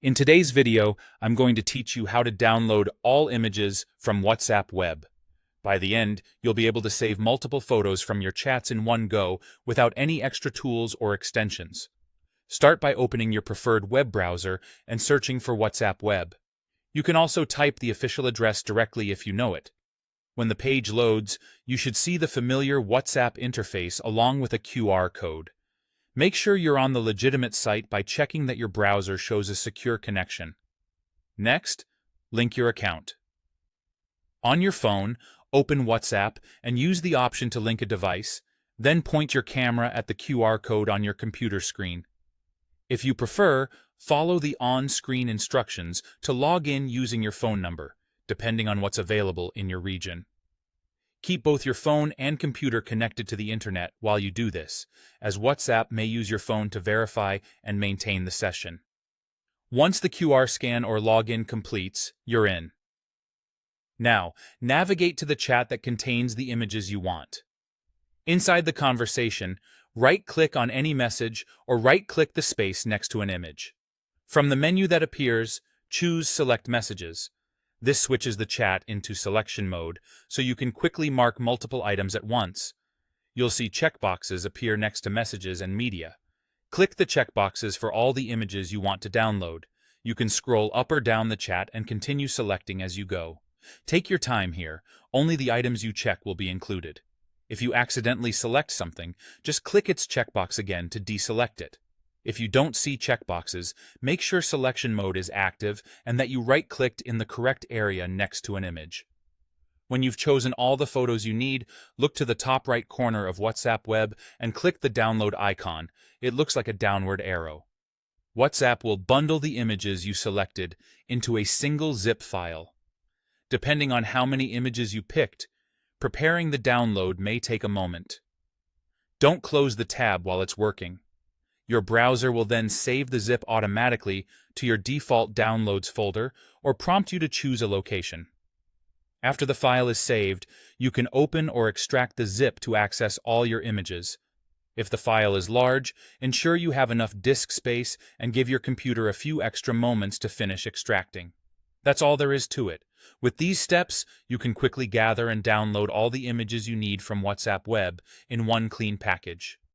In today's video, I'm going to teach you how to download all images from WhatsApp Web. By the end, you'll be able to save multiple photos from your chats in one go without any extra tools or extensions. Start by opening your preferred web browser and searching for WhatsApp Web. You can also type the official address directly if you know it. When the page loads, you should see the familiar WhatsApp interface along with a QR code. Make sure you're on the legitimate site by checking that your browser shows a secure connection. Next, link your account. On your phone, open WhatsApp and use the option to link a device, then point your camera at the QR code on your computer screen. If you prefer, follow the on-screen instructions to log in using your phone number, depending on what's available in your region. Keep both your phone and computer connected to the internet while you do this, as WhatsApp may use your phone to verify and maintain the session. Once the QR scan or login completes, you're in. Now, navigate to the chat that contains the images you want. Inside the conversation, right-click on any message or right-click the space next to an image. From the menu that appears, choose Select Messages. This switches the chat into selection mode, so you can quickly mark multiple items at once. You'll see checkboxes appear next to messages and media. Click the checkboxes for all the images you want to download. You can scroll up or down the chat and continue selecting as you go. Take your time here, only the items you check will be included. If you accidentally select something, just click its checkbox again to deselect it. If you don't see checkboxes, make sure selection mode is active and that you right-clicked in the correct area next to an image. When you've chosen all the photos you need, look to the top right corner of WhatsApp Web and click the download icon. It looks like a downward arrow. WhatsApp will bundle the images you selected into a single zip file. Depending on how many images you picked, preparing the download may take a moment. Don't close the tab while it's working. Your browser will then save the zip automatically to your default Downloads folder or prompt you to choose a location. After the file is saved, you can open or extract the zip to access all your images. If the file is large, ensure you have enough disk space and give your computer a few extra moments to finish extracting. That's all there is to it. With these steps, you can quickly gather and download all the images you need from WhatsApp Web in one clean package.